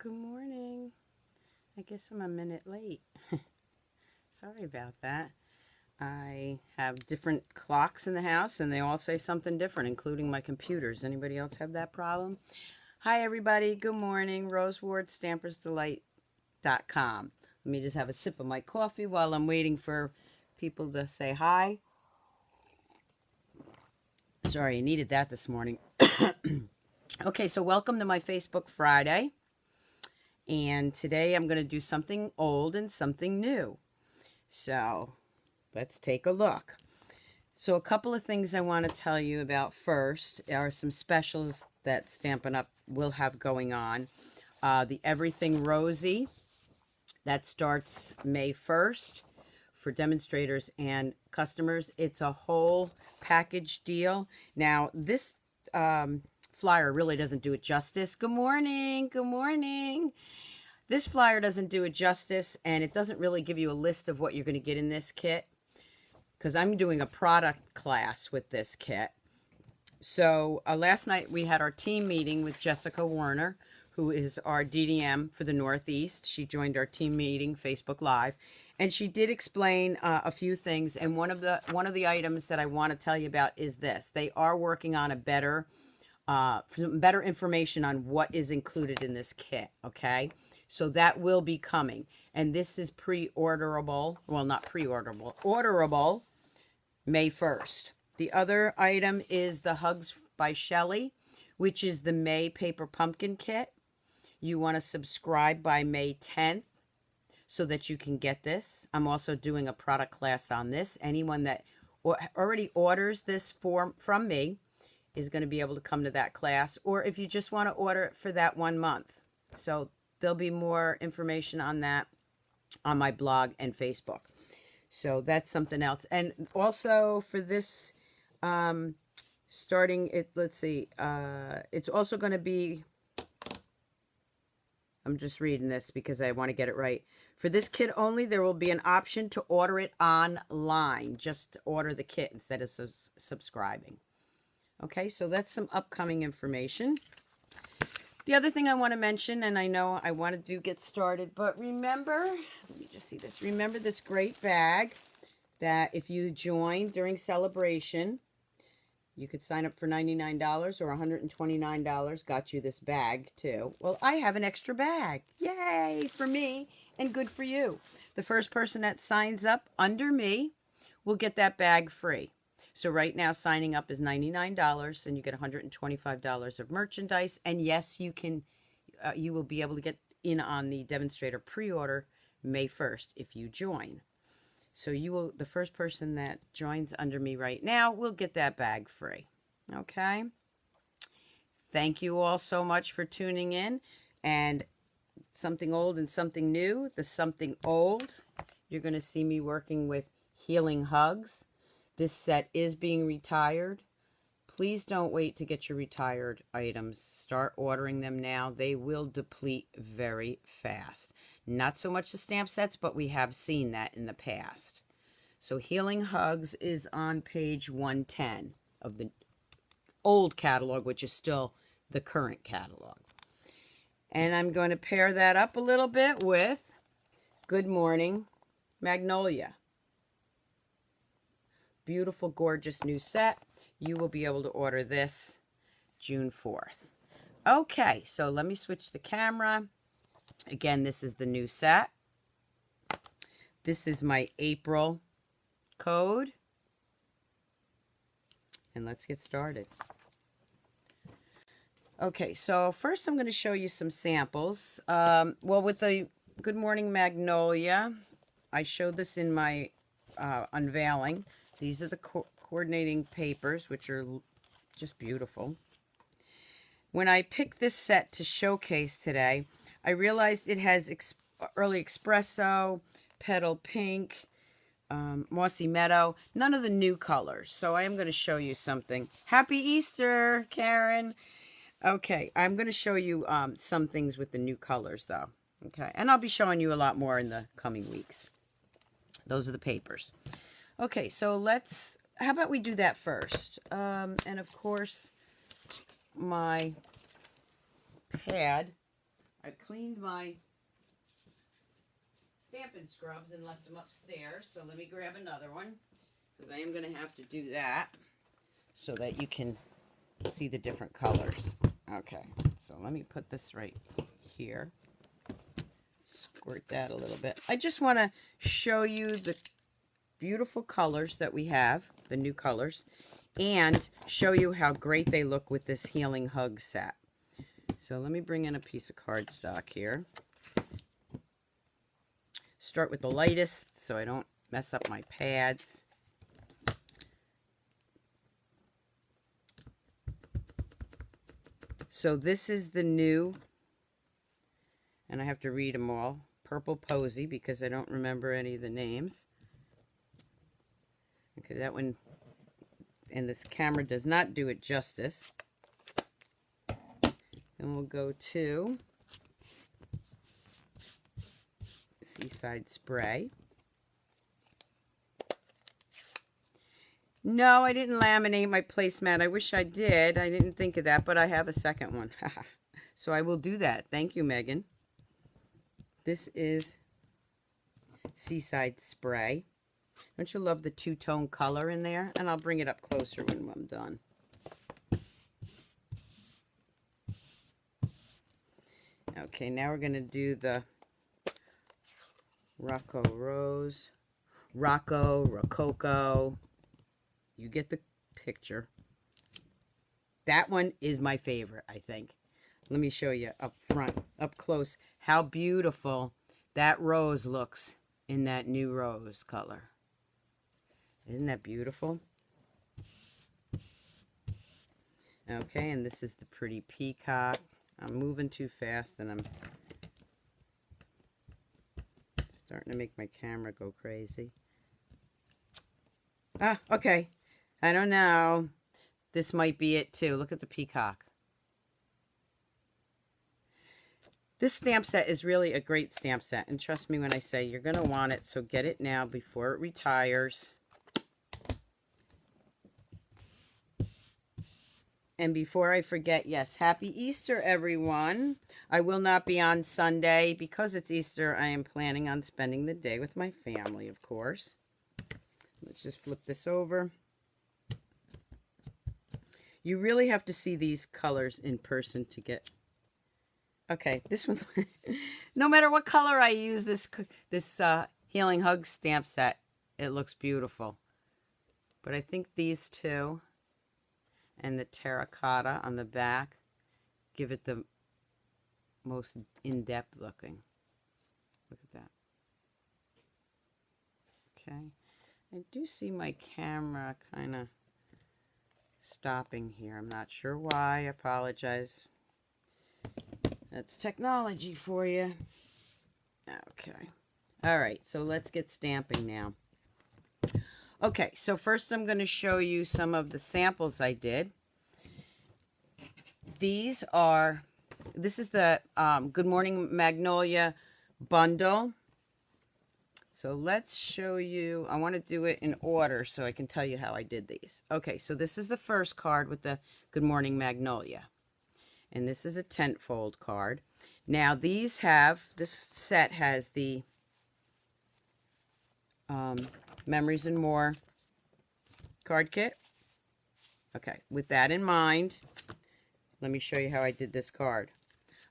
Good morning. I guess I'm a minute late. Sorry about that. I have different clocks in the house and they all say something different, including my computers. Anybody else have that problem? Hi, everybody. Good morning. Rose Ward, Stampersdelight.com. Let me just have a sip of my coffee while I'm waiting for people to say hi. Sorry, I needed that this morning. Okay, so welcome to my Facebook Friday. And today I'm going to do something old and something new. So let's take a look. So a couple of things I want to tell you about first are some specials that Stampin' Up! Will have going on. The Everything Rosy, that starts May 1st for demonstrators and customers. It's a whole package deal. Now, this flyer really doesn't do it justice. Good morning. Good morning. This flyer doesn't do it justice, and it doesn't really give you a list of what you're going to get in this kit, because I'm doing a product class with this kit. So last night we had our team meeting with Jessica Warner, who is our DDM for the Northeast. She joined our team meeting, Facebook Live, and she did explain a few things. And one of the items that I want to tell you about is this: they are working on a better information on what is included in this kit. Okay. So that will be coming. And this is pre-orderable. Well, not pre-orderable. Orderable May 1st. The other item is the Hugs by Shelly, which is the May Paper Pumpkin Kit. You want to subscribe by May 10th so that you can get this. I'm also doing a product class on this. Anyone that already orders this from me is going to be able to come to that class. Or if you just want to order it for that 1 month. So there'll be more information on that on my blog and Facebook. So that's something else. And also for this, starting it, let's see, it's also going to be, I'm just reading this because I want to get it right. For this kit only, there will be an option to order it online. Just order the kit instead of subscribing. Okay, so that's some upcoming information. The other thing I want to mention, and I know I wanted to get started, but remember, let me just see this. Remember this great bag that if you join during celebration, you could sign up for $99 or $129. Got you this bag too. Well, I have an extra bag. Yay for me and good for you. The first person that signs up under me will get that bag free. So right now, signing up is $99, and you get $125 of merchandise. And yes, you can, you will be able to get in on the Demonstrator pre-order May 1st if you join. So you will, the first person that joins under me right now will get that bag free. Okay. Thank you all so much for tuning in. And something old and something new. The something old, you're going to see me working with Healing Hugs. This set is being retired. Please don't wait to get your retired items. Start ordering them now. They will deplete very fast. Not so much the stamp sets, but we have seen that in the past. So Healing Hugs is on page 110 of the old catalog, which is still the current catalog. And I'm going to pair that up a little bit with Good Morning Magnolia. Beautiful, gorgeous new set. You will be able to order this June 4th. Okay, so let me switch the camera. Again, this is the new set. This is my April code. And let's get started. Okay, so first I'm going to show you some samples. Well, with the Good Morning Magnolia, I showed this in my unveiling. These are the coordinating papers, which are just beautiful. When I picked this set to showcase today, I realized it has Early Espresso, Petal Pink, Mossy Meadow, none of the new colors. So I am going to show you something. Happy Easter, Karen. Okay, I'm going to show you some things with the new colors, though. Okay, and I'll be showing you a lot more in the coming weeks. Those are the papers. Okay, so how about we do that first? And of course, my pad, I cleaned my Stampin' Scrubs and left them upstairs. So let me grab another one, because I am going to have to do that so that you can see the different colors. Okay, so let me put this right here. Squirt that a little bit. I just want to show you the beautiful colors that we have, the new colors, and show you how great they look with this Healing Hug set. So let me bring in a piece of cardstock here. Start with the lightest so I don't mess up my pads. So this is the new, and I have to read them all, Purple Posy, because I don't remember any of the names. Okay, that one, and this camera does not do it justice. Then we'll go to Seaside Spray. No, I didn't laminate my placemat. I wish I did. I didn't think of that, but I have a second one. So I will do that. Thank you, Megan. This is Seaside Spray. Don't you love the two-tone color in there? And I'll bring it up closer when I'm done. Okay, now we're going to do the Rocco Rose. Rocco, Rococo. You get the picture. That one is my favorite, I think. Let me show you up front, up close, how beautiful that rose looks in that new rose color. Isn't that beautiful? Okay, and this is the pretty peacock. I'm moving too fast and I'm starting to make my camera go crazy. Ah, okay. I don't know. This might be it too. Look at the peacock. This stamp set is really a great stamp set. And trust me when I say you're going to want it. So get it now before it retires. And before I forget, yes, happy Easter, everyone. I will not be on Sunday. Because it's Easter, I am planning on spending the day with my family, of course. Let's just flip this over. You really have to see these colors in person to get... Okay, this one... No matter what color I use this Healing Hug stamp set, it looks beautiful. But I think these two and the terracotta on the back give it the most in-depth looking. Look at that. Okay. I do see my camera kind of stopping here. I'm not sure why. I apologize. That's technology for you. Okay. All right. So let's get stamping now. Okay. So first I'm going to show you some of the samples I did. This is the Good Morning Magnolia bundle. So let's show you, I want to do it in order so I can tell you how I did these. Okay, so this is the first card with the Good Morning Magnolia. And this is a tent fold card. Now this set has the Memories and More card kit. Okay, with that in mind, let me show you how I did this card.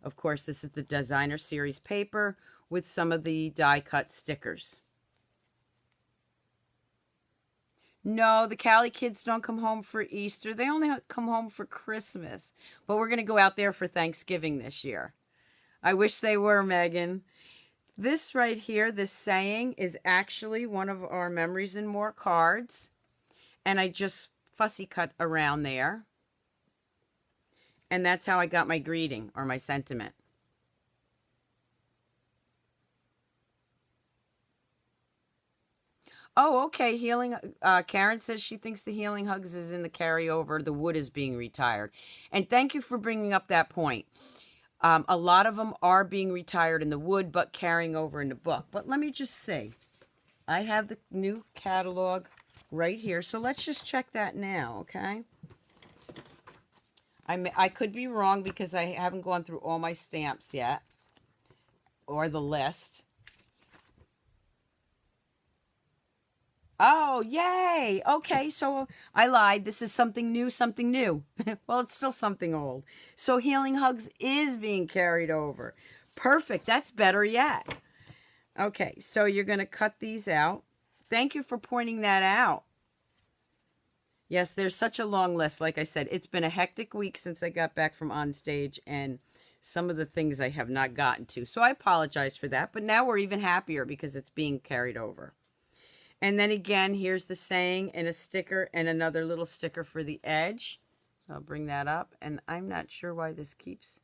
Of course, this is the Designer Series paper with some of the die cut stickers. No, the Cali kids don't come home for Easter. They only come home for Christmas. But we're going to go out there for Thanksgiving this year. I wish they were, Megan. This right here, this saying, is actually one of our Memories and More cards. And I just fussy cut around there. And that's how I got my greeting or my sentiment. Oh, okay. Karen says she thinks the Healing Hugs is in the carryover. The wood is being retired. And thank you for bringing up that point. A lot of them are being retired in the wood, but carrying over in the book. But let me just see. I have the new catalog right here. So let's just check that now, okay? I could be wrong because I haven't gone through all my stamps yet. or the list. Oh, yay. Okay, so I lied. This is something new, something new. Well, it's still something old. So Healing Hugs is being carried over. Perfect. That's better yet. Okay, so you're going to cut these out. Thank you for pointing that out. Yes, there's such a long list. Like I said, it's been a hectic week since I got back from on stage, and some of the things I have not gotten to. So I apologize for that, but now we're even happier because it's being carried over. And then again, here's the saying and a sticker and another little sticker for the edge. So I'll bring that up, and I'm not sure why this keeps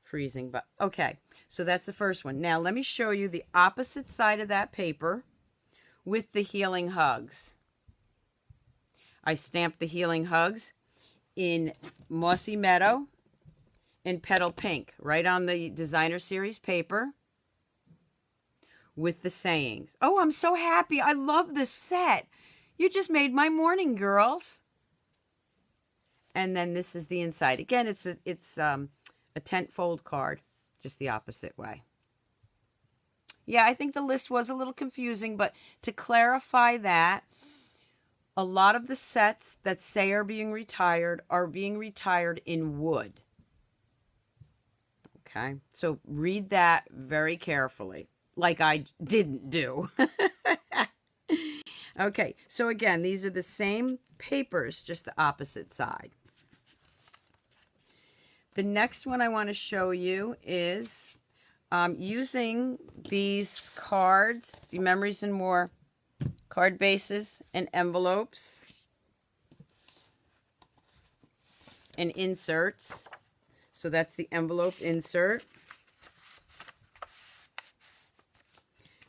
freezing, but okay. So that's the first one. Now let me show you the opposite side of that paper with the Healing Hugs. I stamped the Healing Hugs in Mossy Meadow and Petal Pink right on the Designer Series paper with the sayings. Oh, I'm so happy. I love this set. You just made my morning, girls. And then this is the inside. Again, it's a tent fold card, just the opposite way. Yeah, I think the list was a little confusing, but to clarify that, a lot of the sets that say are being retired in wood. Okay, so read that very carefully, like I didn't do. Okay, so again, these are the same papers, just the opposite side. The next one I want to show you is using these cards, the Memories and More card bases and envelopes and inserts. So that's the envelope insert.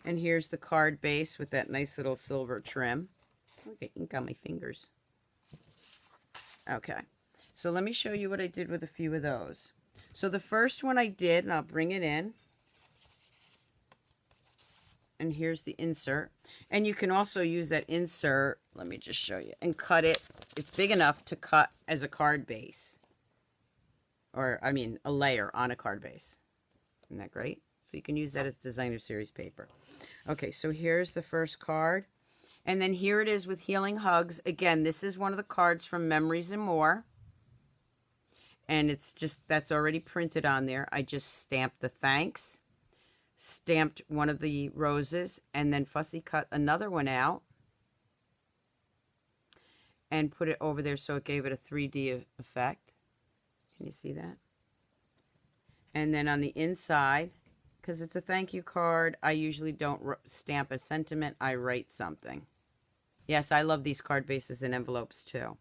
And here's the card base with that nice little silver trim. Look at ink on my fingers. Okay, so let me show you what I did with a few of those. So the first one I did, and I'll bring it in. And here's the insert. And you can also use that insert, let me just show you, and cut it. It's big enough to cut as a card base. Or, I mean, a layer on a card base. Isn't that great? So you can use that as Designer Series paper. Okay, so here's the first card. And then here it is with Healing Hugs. Again, this is one of the cards from Memories and More. And it's just, that's already printed on there. I just stamped the thanks. Stamped one of the roses, and then fussy cut another one out and put it over there so it gave it a 3D effect. Can you see that? And then on the inside, because it's a thank you card, I usually don't stamp a sentiment, I write something. Yes, I love these card bases and envelopes too.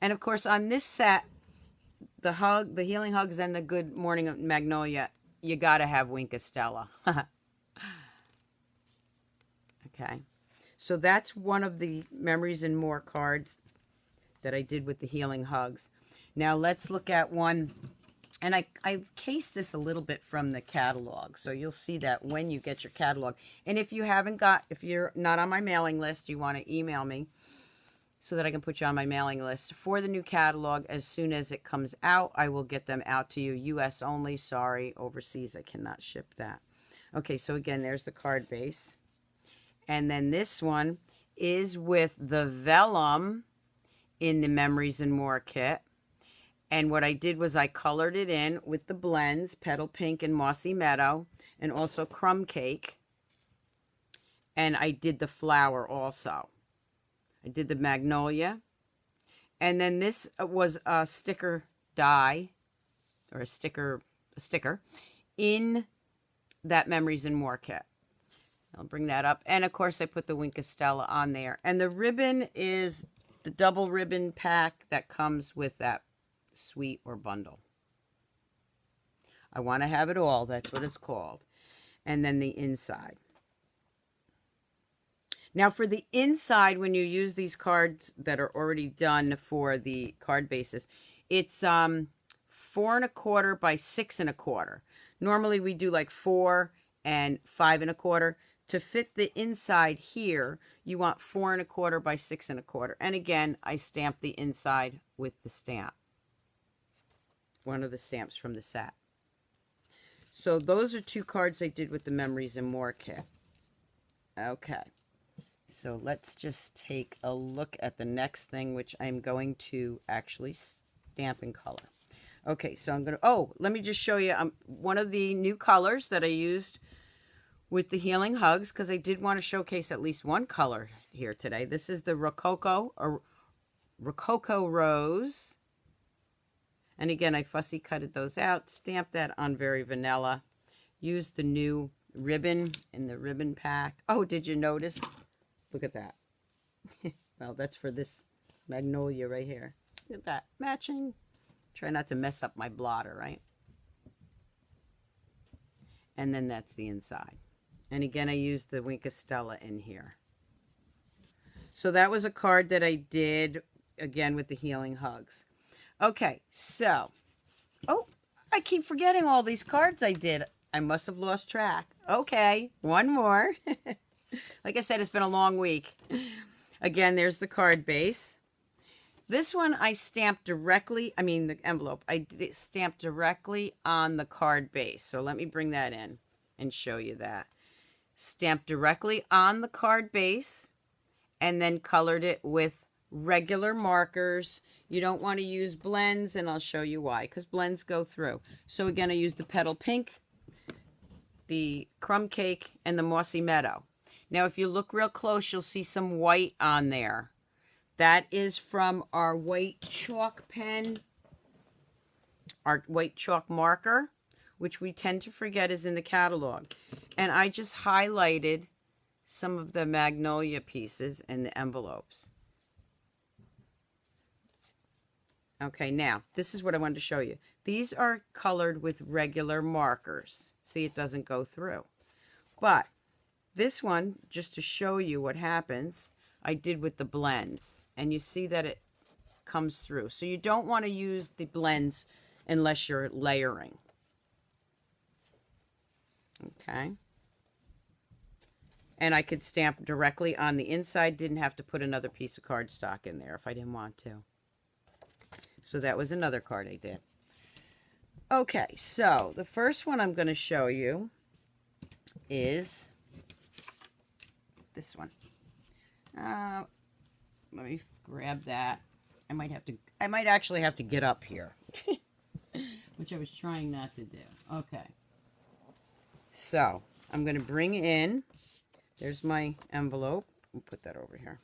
And of course on this set, the Healing Hugs and the Good Morning Magnolia, you gotta have Winka Stella. Okay, so that's one of the Memories and More cards that I did with the Healing Hugs. Now let's look at one, and I cased this a little bit from the catalog, so you'll see that when you get your catalog. And if you're not on my mailing list, you want to email me so that I can put you on my mailing list for the new catalog. As soon as it comes out, I will get them out to you. US only, sorry, overseas I cannot ship that. Okay, so again, there's the card base. And then this one is with the Vellum in the Memories and More kit. And what I did was I colored it in with the blends, Petal Pink and Mossy Meadow, and also Crumb Cake. And I did the flower also. I did the Magnolia. And then this was a sticker die, or a sticker in that Memories and More kit. I'll bring that up. And of course I put the Winka Stella on there. And the ribbon is the double ribbon pack that comes with that suite or bundle. I want to have it all. That's what it's called. And then the inside. Now for the inside, when you use these cards that are already done for the card bases, it's 4 1/4 by 6 1/4. Normally we do like 4 and 5 1/4. To fit the inside here, you want 4 1/4 by 6 1/4. And again, I stamped the inside with the stamp. One of the stamps from the set. So those are 2 cards I did with the Memories and More kit. Okay. So let's just take a look at the next thing, which I'm going to actually stamp in color. Okay, so I'm going to, oh, let me just show you one of the new colors that I used with the Healing Hugs, because I did want to showcase at least one color here today. This is the Rococo Rose. And again, I fussy cutted those out, stamped that on Very Vanilla, used the new ribbon in the ribbon pack. Oh, did you notice? Look at that. Well, that's for this Magnolia right here. Look at that. Matching. Try not to mess up my blotter, right? And then that's the inside. And again, I used the Wink of Stella in here. So that was a card that I did, again, with the Healing Hugs. Okay, so, oh, I keep forgetting all these cards I did. I must have lost track. Okay, one more. Like I said, it's been a long week. Again, there's the card base. This one I stamped directly, I mean the envelope, I stamped directly on the card base. So let me bring that in and show you that. Stamped directly on the card base and then colored it with regular markers. You don't want to use blends, and I'll show you why, because blends go through. So again, I used the Petal Pink, the Crumb Cake, and the Mossy Meadow. Now, if you look real close, you'll see some white on there. That is from our white chalk pen, our white chalk marker, which we tend to forget is in the catalog. And I just highlighted some of the Magnolia pieces in the envelopes. Okay, now, this is what I wanted to show you. These are colored with regular markers. See, it doesn't go through. But this one, just to show you what happens, I did with the blends. And you see that it comes through. So you don't want to use the blends unless you're layering. Okay. And I could stamp directly on the inside. Didn't have to put another piece of cardstock in there if I didn't want to. So that was another card I did. Okay, so the first one I'm going to show you is this one. Let me grab that. I might actually have to get up here, which I was trying not to do. Okay. So I'm going to bring in, there's my envelope. We'll put that over here.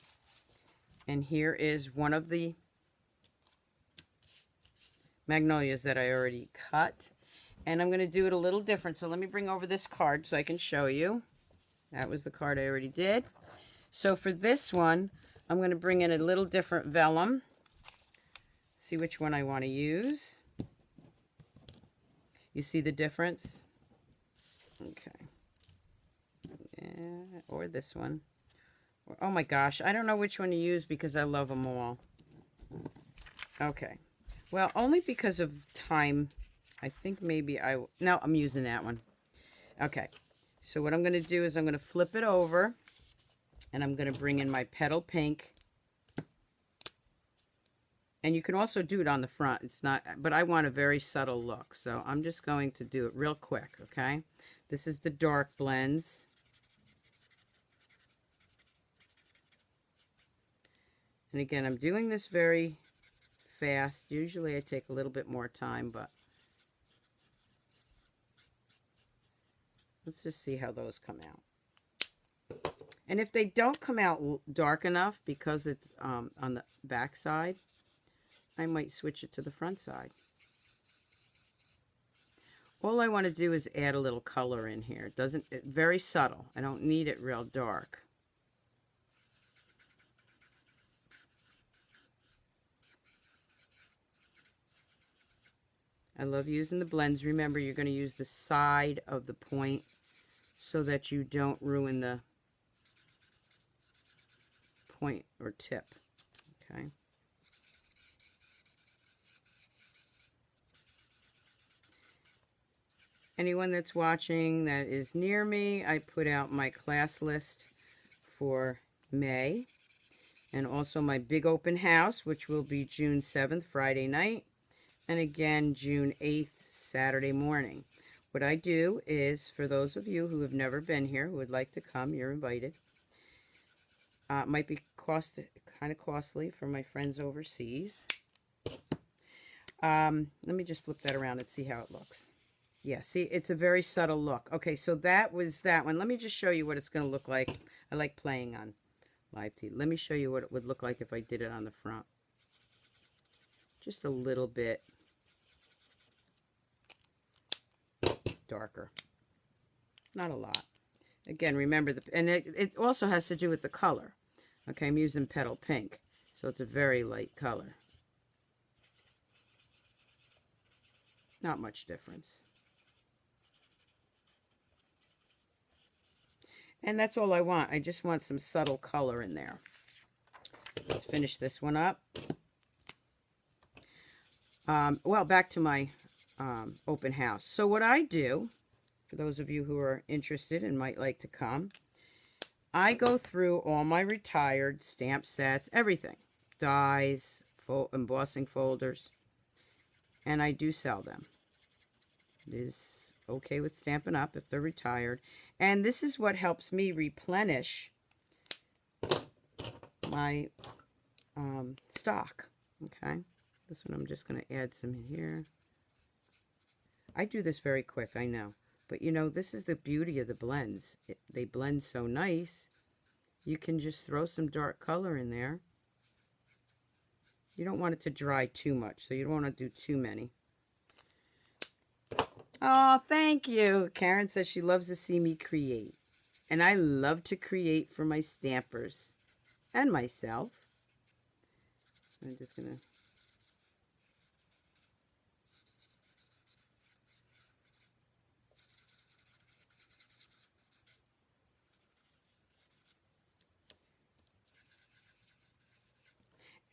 And here is one of the Magnolias that I already cut. And I'm going to do it a little different. So let me bring over this card so I can show you. That was the card I already did. So for this one, I'm going to bring in a little different vellum. See which one I want to use. You see the difference? Okay. Yeah, or this one. Oh my gosh, I don't know which one to use because I love them all. Okay. Well, only because of time, I think maybe no, I'm using that one. Okay. So what I'm going to do is I'm going to flip it over. And I'm going to bring in my Petal Pink. And you can also do it on the front. It's not, but I want a very subtle look. So I'm just going to do it real quick, okay? This is the dark blends. And again, I'm doing this very fast. Usually I take a little bit more time, but let's just see how those come out. And if they don't come out dark enough because it's on the back side, I might switch it to the front side. All I want to do is add a little color in here. It's very subtle. I don't need it real dark. I love using the blends. Remember, you're going to use the side of the point so that you don't ruin the point or tip. Okay. Anyone that's watching that is near me, I put out my class list for May, and also my big open house, which will be June 7th, Friday night, and again June 8th, Saturday morning. what I do is, for those of you who have never been here, who would like to come, you're invited. It might be kind of costly for my friends overseas. Let me just flip that around and see how it looks. Yeah, see, it's a very subtle look. Okay, so that was that one. Let me just show you what it's going to look like. I like playing on live TV. Let me show you what it would look like if I did it on the front. Just a little bit darker. Not a lot. Again, remember, and it also has to do with the color. Okay, I'm using Petal Pink, so it's a very light color. Not much difference. And that's all I want. I just want some subtle color in there. Let's finish this one up. Well, back to my open house. So what I do, for those of you who are interested and might like to come, I go through all my retired stamp sets, everything, dies, embossing folders, and I do sell them. It is okay with Stampin' Up! If they're retired. And this is what helps me replenish my stock. Okay, this one I'm just going to add some here. I do this very quick, I know. But, you know, this is the beauty of the blends. They blend so nice. You can just throw some dark color in there. You don't want it to dry too much, so you don't want to do too many. Oh, thank you. Karen says she loves to see me create. And I love to create for my stampers and myself. I'm just going to...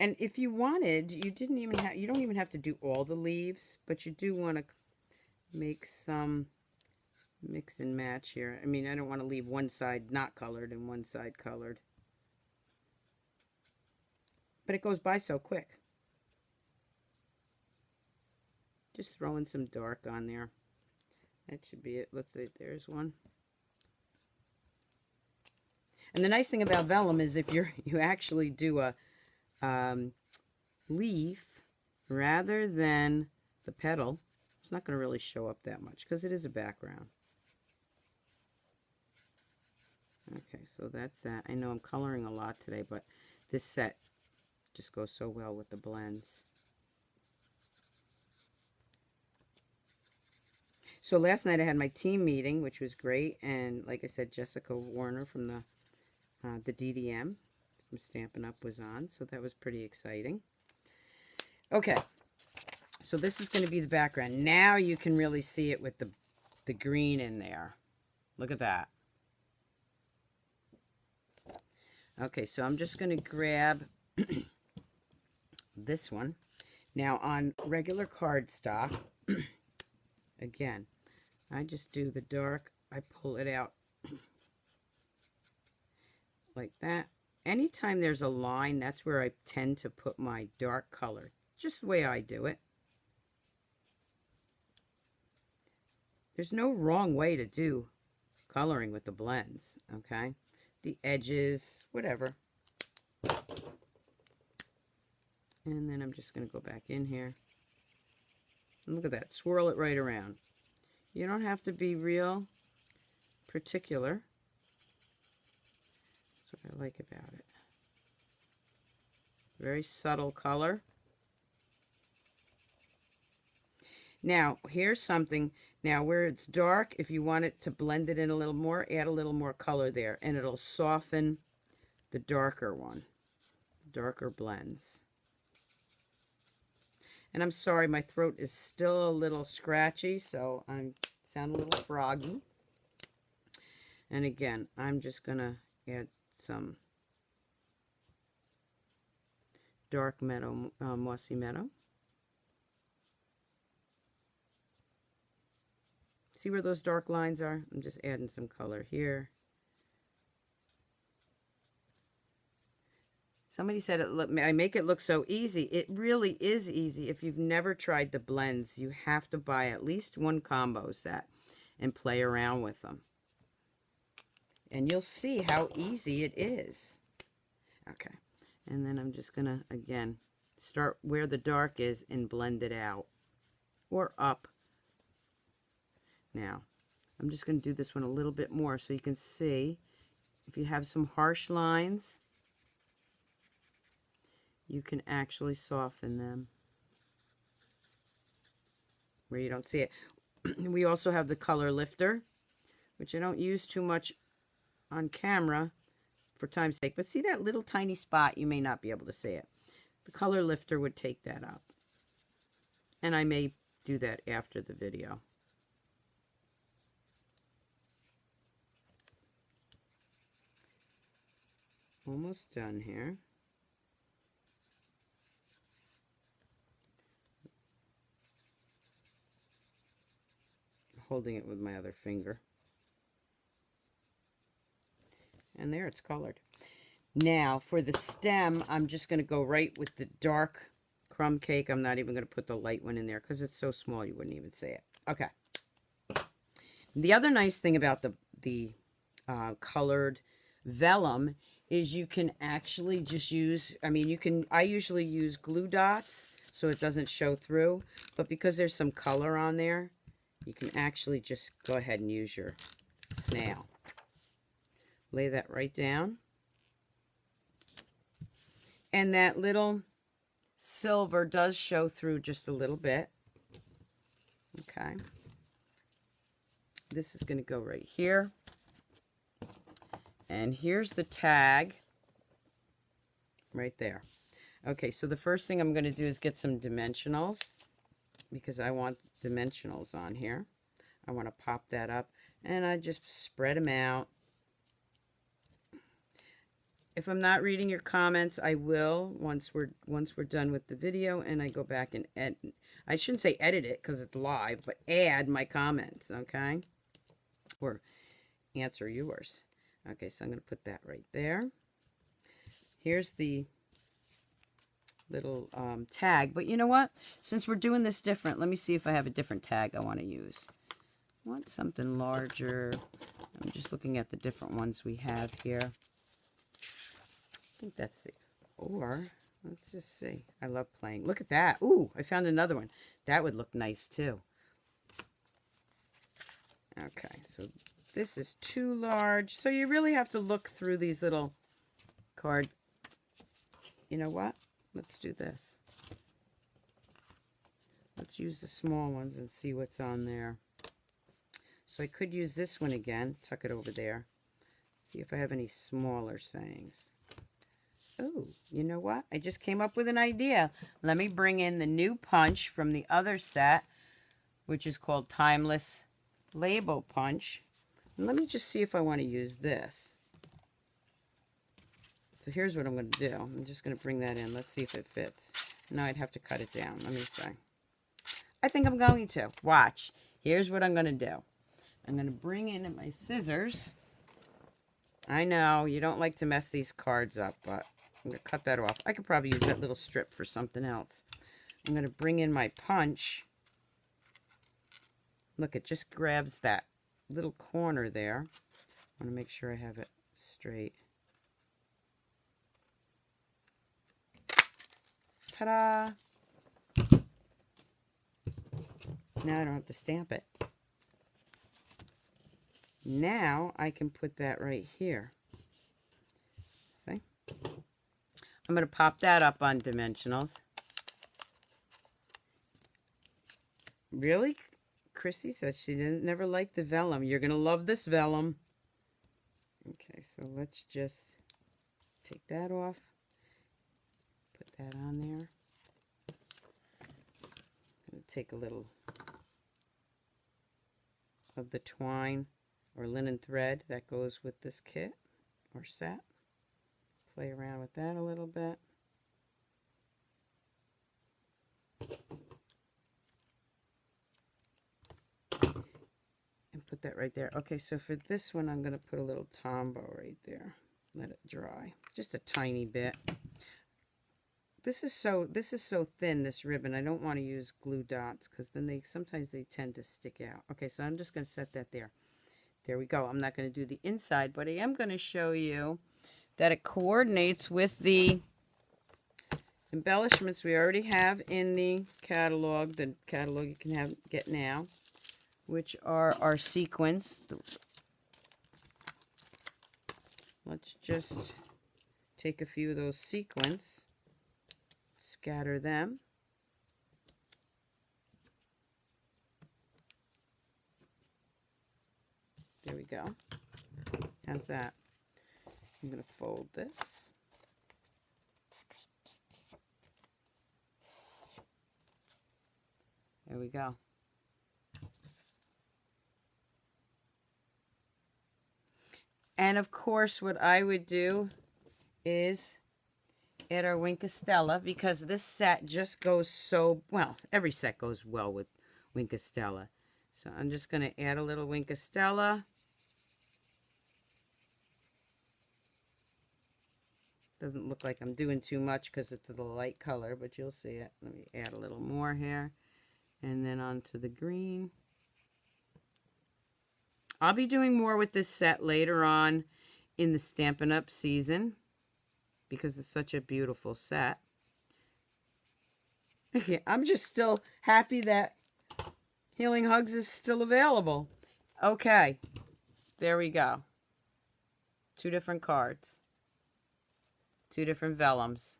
And if you wanted, you don't even have to do all the leaves, but you do want to make some mix and match here. I mean, I don't want to leave one side not colored and one side colored. But it goes by so quick. Just throwing some dark on there. That should be it. Let's see, there's one. And the nice thing about vellum is if you actually do a leaf rather than the petal, it's not going to really show up that much because it is a background. Okay, so that's that. I know I'm coloring a lot today, but this set just goes so well with the blends. So last night I had my team meeting, which was great, and like I said, Jessica Warner from the DDM from Stampin' Up! Was on, so that was pretty exciting. Okay, so this is going to be the background. Now you can really see it with the green in there. Look at that. Okay, so I'm just going to grab this one. Now on regular cardstock, again, I just do the dark, I pull it out like that. Anytime there's a line, that's where I tend to put my dark color. Just the way I do it. There's no wrong way to do coloring with the blends, okay? The edges, whatever. And then I'm just going to go back in here. And look at that. Swirl it right around. You don't have to be real particular. That's what I like about it. Very subtle color. Now, here's something. Now, where it's dark, if you want it to blend it in a little more, add a little more color there, and it'll soften the darker one, darker blends. And I'm sorry, my throat is still a little scratchy, so I sound a little froggy. And again, I'm just going to add some dark meadow, mossy meadow. See where those dark lines are? I'm just adding some color here. Somebody said I make it look so easy. It really is easy. If you've never tried the blends, you have to buy at least one combo set. and play around with them. And you'll see how easy it is. Okay. And then I'm just going to, again, start where the dark is and blend it out. Or up. Now, I'm just going to do this one a little bit more so you can see if you have some harsh lines, you can actually soften them where you don't see it. We also have the color lifter, which I don't use too much on camera for time's sake. But see that little tiny spot? You may not be able to see it. The color lifter would take that up. And I may do that after the video. Almost done here. Holding it with my other finger. And there, it's colored. Now, for the stem, I'm just going to go right with the dark crumb cake. I'm not even going to put the light one in there because it's so small you wouldn't even see it. Okay. The other nice thing about the colored vellum is you can actually just use, I usually use glue dots so it doesn't show through. But because there's some color on there, you can actually just go ahead and use your snail. Lay that right down. And that little silver does show through just a little bit. Okay. This is going to go right here. And here's the tag right there. Okay, so the first thing I'm going to do is get some dimensionals because I want dimensionals on here. I want to pop that up and I just spread them out. If I'm not reading your comments, I will once we're done with the video, and I go back and I shouldn't say edit it because it's live, but add my comments, okay? Or answer yours. Okay, so I'm going to put that right there. Here's the little tag, but you know what? Since we're doing this different, let me see if I have a different tag I want to use. I want something larger. I'm just looking at the different ones we have here. I think that's it. Or, let's just see. I love playing. Look at that. Ooh, I found another one. That would look nice too. Okay, so this is too large. So you really have to look through these little card. You know what? Let's do this. Let's use the small ones and see what's on there. So I could use this one again. Tuck it over there. See if I have any smaller sayings. Oh, you know what? I just came up with an idea. Let me bring in the new punch from the other set, which is called Timeless Label Punch. And let me just see if I want to use this. So here's what I'm going to do. I'm just going to bring that in. Let's see if it fits. No, I'd have to cut it down. Let me see. I think I'm going to. Watch. Here's what I'm going to do. I'm going to bring in my scissors. I know you don't like to mess these cards up, but I'm going to cut that off. I could probably use that little strip for something else. I'm going to bring in my punch. Look, it just grabs that little corner there. I want to make sure I have it straight. Ta-da! Now I don't have to stamp it. Now I can put that right here. See? I'm going to pop that up on dimensionals. Really? Chrissy says she never liked the vellum. You're going to love this vellum. Okay, so let's just take that off. Put that on there. I'm going to take a little of the twine or linen thread that goes with this kit or set. Play around with that a little bit. And put that right there. Okay, so for this one, I'm going to put a little tombow right there. Let it dry. Just a tiny bit. this is so thin, this ribbon. I don't want to use glue dots because then sometimes they tend to stick out. Okay, so I'm just going to set that there. There we go. I'm not going to do the inside, but I am going to show you that it coordinates with the embellishments we already have in the catalog you can get now, which are our sequins. Let's just take a few of those sequins, scatter them. There we go. How's that? I'm going to fold this. There we go. And of course, what I would do is add our Winkostella, because this set just goes so well. Every set goes well with Winkostella. So I'm just going to add a little Winkostella. Doesn't look like I'm doing too much because it's the light color, but you'll see it. Let me add a little more here. And then onto the green. I'll be doing more with this set later on in the Stampin' Up! Season because it's such a beautiful set. I'm just still happy that Healing Hugs is still available. Okay, there we go. 2 different cards. 2 different vellums.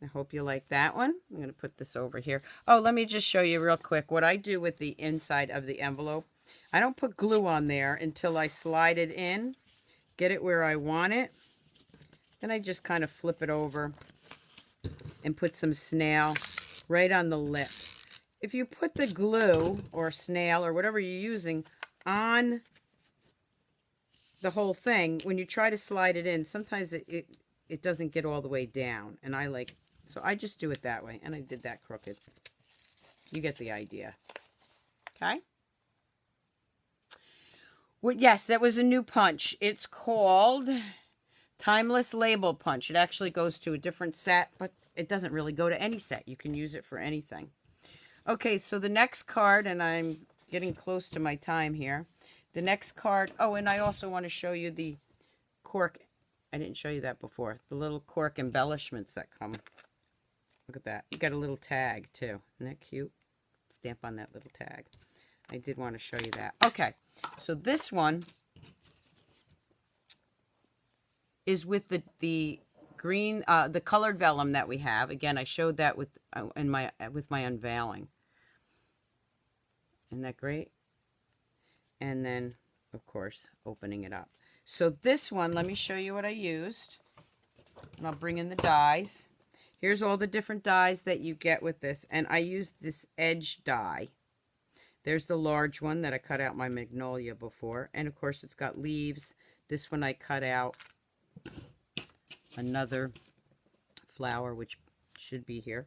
I hope you like that one. I'm going to put this over here. Oh, let me just show you real quick what I do with the inside of the envelope. I don't put glue on there until I slide it in, get it where I want it. Then I just kind of flip it over and put some snail right on the lip. If you put the glue or snail or whatever you're using on the whole thing, when you try to slide it in, sometimes it doesn't get all the way down. And so I just do it that way. And I did that crooked. You get the idea. Okay? Well, yes, that was a new punch. It's called Timeless Label Punch. It actually goes to a different set, but it doesn't really go to any set. You can use it for anything. Okay, so the next card, and I'm getting close to my time here. The next card, oh, and I also want to show you the cork. I didn't show you that before. The little cork embellishments that come. Look at that. You got a little tag, too. Isn't that cute? Stamp on that little tag. I did want to show you that. Okay, so this one is with the green, the colored vellum that we have. Again, I showed that with my unveiling. Isn't that great? And then, of course, opening it up. So this one, let me show you what I used. And I'll bring in the dies. Here's all the different dies that you get with this. And I used this edge die. There's the large one that I cut out my Magnolia before. And, of course, it's got leaves. This one I cut out another flower, which should be here.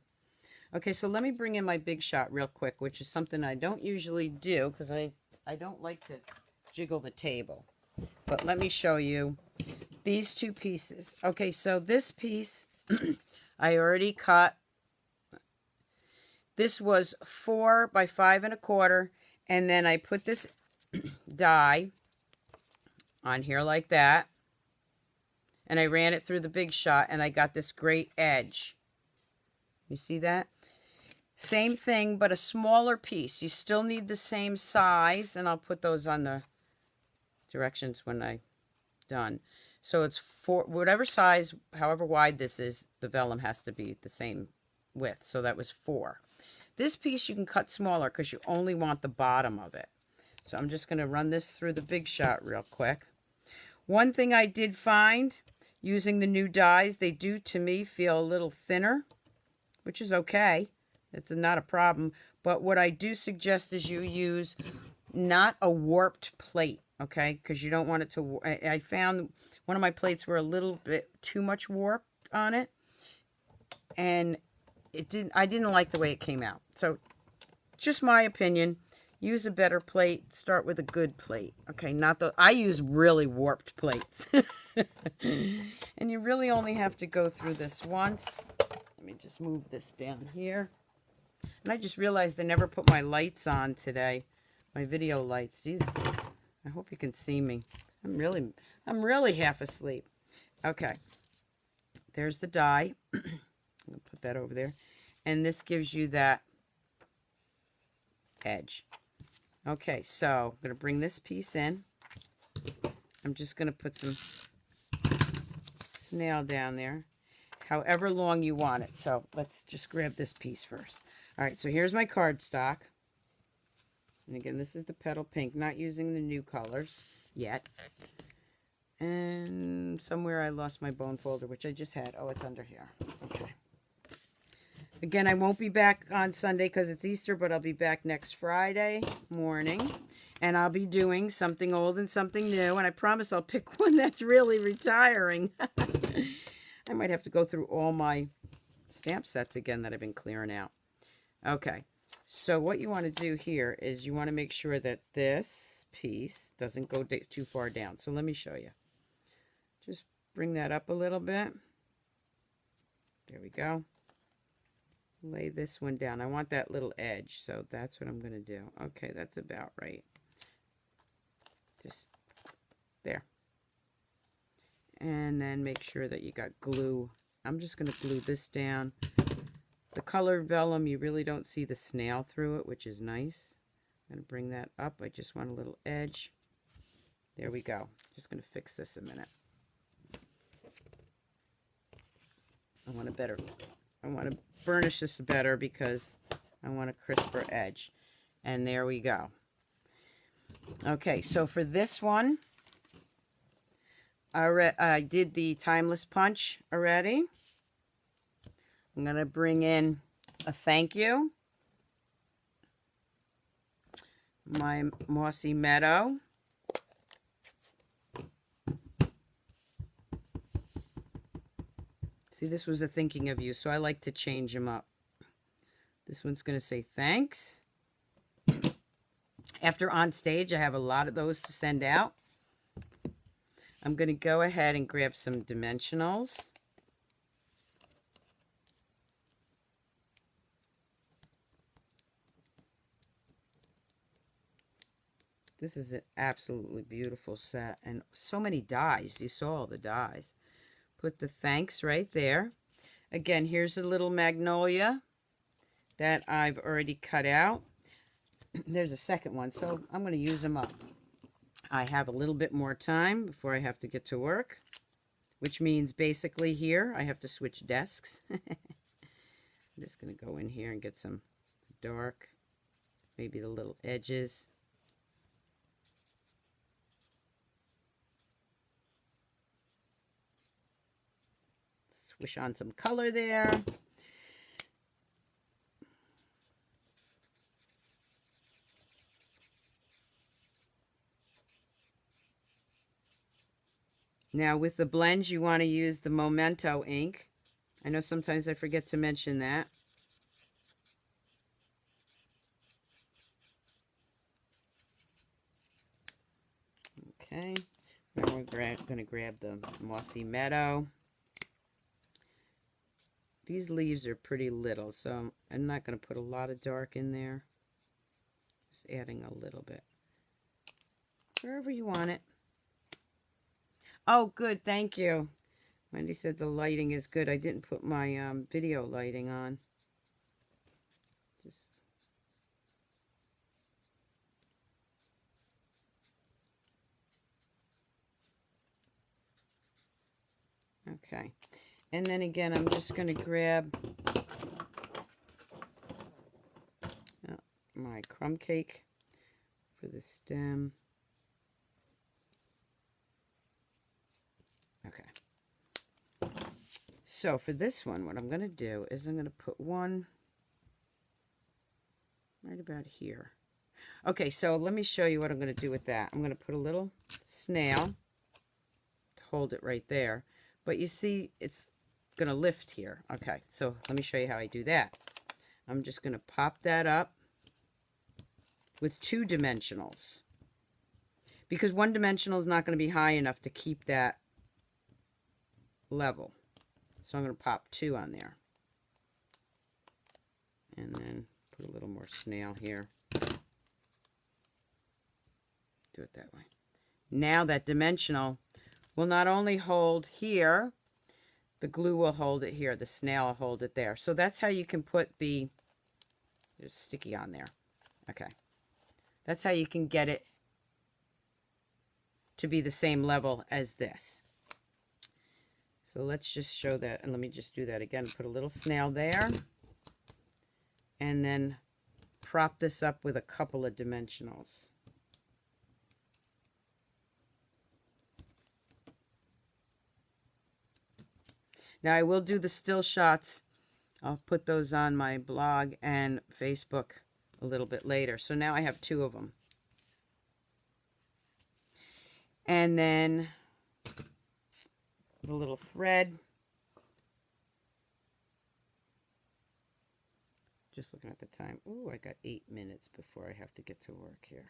Okay, so let me bring in my Big Shot real quick, which is something I don't usually do because I don't like to jiggle the table. But let me show you these 2 pieces. Okay, so this piece I already cut. This was 4 by 5 1/4, and then I put this die on here like that, and I ran it through the Big Shot, and I got this great edge. You see that? Same thing, but a smaller piece. You still need the same size, and I'll put those on the directions when I'm done. So it's 4, whatever size, however wide this is, the vellum has to be the same width. So that was 4. This piece you can cut smaller because you only want the bottom of it. So I'm just going to run this through the Big Shot real quick. One thing I did find, using the new dies, they do to me feel a little thinner, which is okay. It's not a problem. But what I do suggest is you use not a warped plate, okay? Because you don't want it to... I found one of my plates were a little bit too much warped on it. And I didn't like the way it came out. So, just my opinion. use a better plate. Start with a good plate. Okay, not the... I use really warped plates. And you really only have to go through this once. Let me just move this down here. And I just realized I never put my lights on today. My video lights. Jeez, I hope you can see me. I'm really half asleep. Okay. There's the die. I'm going to put that over there. And this gives you that edge. Okay, so I'm going to bring this piece in. I'm just going to put some snail down there, however long you want it. So let's just grab this piece first. All right, so here's my cardstock. And again, this is the petal pink, not using the new colors yet. And somewhere I lost my bone folder, which I just had. Oh, it's under here. Okay. Again, I won't be back on Sunday because it's Easter, but I'll be back next Friday morning. And I'll be doing something old and something new. And I promise I'll pick one that's really retiring. I might have to go through all my stamp sets again that I've been clearing out. Okay. So what you want to do here is you want to make sure that this piece doesn't go too far down. So let me show you. Just bring that up a little bit. There we go. Lay this one down. I want that little edge, so that's what I'm going to do. Okay, that's about right. Just there. And then make sure that you got glue. I'm just going to glue this down. The color vellum, you really don't see the snail through it, which is nice. I'm going to bring that up. I just want a little edge. There we go. Just going to fix this a minute. I want to burnish this better because I want a crisper edge. And there we go. Okay, so for this one, I did the timeless punch already. I'm going to bring in a thank you. My Mossy Meadow. See, this was a thinking of you, so I like to change them up. This one's going to say thanks. After on stage, I have a lot of those to send out. I'm going to go ahead and grab some dimensionals. This is an absolutely beautiful set, and so many dies. You saw all the dies. Put the thanks right there. Again, here's a little magnolia that I've already cut out. There's a second one, so I'm going to use them up. I have a little bit more time before I have to get to work, which means basically here I have to switch desks. I'm just going to go in here and get some dark, maybe the little edges. Swish on some color there. Now with the blends, you want to use the Memento ink. I know sometimes I forget to mention that. Okay, now we're going to grab the Mossy Meadow. These leaves are pretty little, so I'm not going to put a lot of dark in there. Just adding a little bit. Wherever you want it. Oh, good, thank you. Wendy said the lighting is good. I didn't put my video lighting on. Just okay. And then again, I'm just going to grab my crumb cake for the stem. Okay. So for this one, what I'm going to do is I'm going to put one right about here. Okay, so let me show you what I'm going to do with that. I'm going to put a little snail to hold it right there. But you see, it's going to lift here. Okay, so let me show you how I do that. I'm just going to pop that up with 2 dimensionals. Because 1 dimensional is not going to be high enough to keep that level. So I'm going to pop 2 on there. And then put a little more snail here. Do it that way. Now that dimensional will not only hold here, the glue will hold it here, the snail will hold it there. So that's how you can put the, there's sticky on there. Okay. That's how you can get it to be the same level as this. So let's just show that, and let me just do that again. Put a little snail there, and then prop this up with a couple of dimensionals. Now I will do the still shots. I'll put those on my blog and Facebook a little bit later. So now I have 2 of them. And then the little thread. Just looking at the time. Ooh, I got 8 minutes before I have to get to work here.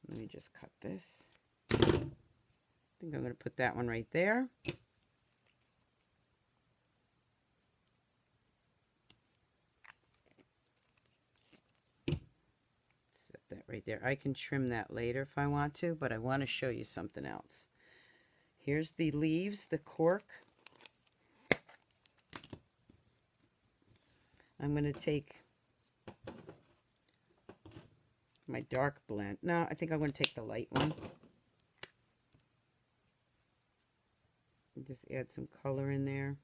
Let me just cut this. I think I'm going to put that one right there. Set that right there. I can trim that later if I want to, but I want to show you something else. Here's the leaves, the cork. I'm going to take my dark blend. No, I think I'm going to take the light one. Just add some color in there.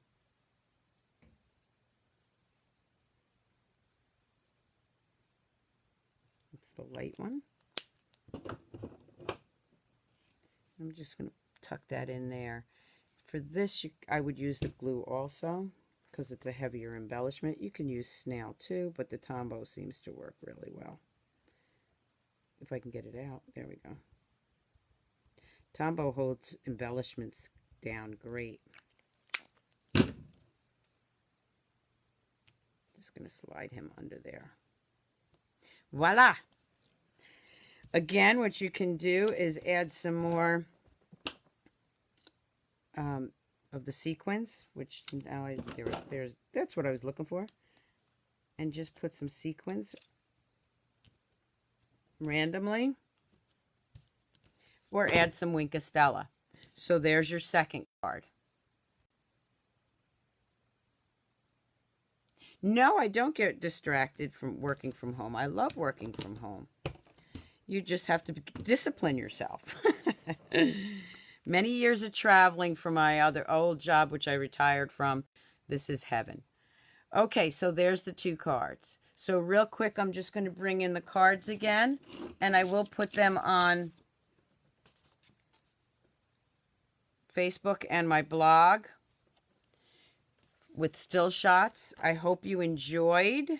It's the light one. I'm just going to tuck that in there. For this, I would use the glue also, because it's a heavier embellishment. You can use snail too, but the Tombow seems to work really well. If I can get it out. There we go. Tombow holds embellishments down great. Just going to slide him under there. Voila! Again, what you can do is add some more of the sequins, which now that's what I was looking for. And just put some sequins randomly. Or add some Wink of Stella. So there's your second card. No, I don't get distracted from working from home. I love working from home. You just have to discipline yourself. Many years of traveling from my other old job, which I retired from. This is heaven. Okay, so there's the 2 cards. So real quick, I'm just going to bring in the cards again, and I will put them on Facebook and my blog with still shots. I hope you enjoyed.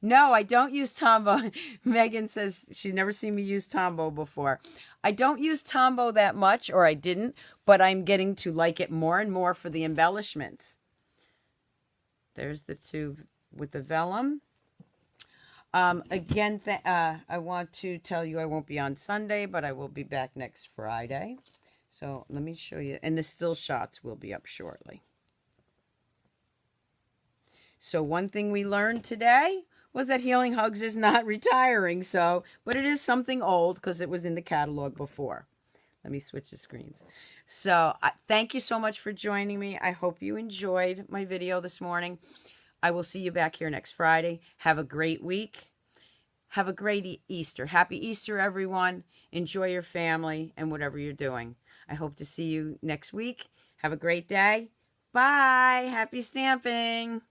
No, I don't use Tombow. Megan says she's never seen me use Tombow before. I don't use Tombow that much, or I didn't, but I'm getting to like it more and more for the embellishments. There's the 2 with the vellum. Again, I want to tell you I won't be on Sunday, but I will be back next Friday. So let me show you. And the still shots will be up shortly. So one thing we learned today was that Healing Hugs is not retiring. But it is something old because it was in the catalog before. Let me switch the screens. So thank you so much for joining me. I hope you enjoyed my video this morning. I will see you back here next Friday. Have a great week. Have a great Easter. Happy Easter, everyone. Enjoy your family and whatever you're doing. I hope to see you next week. Have a great day. Bye. Happy stamping.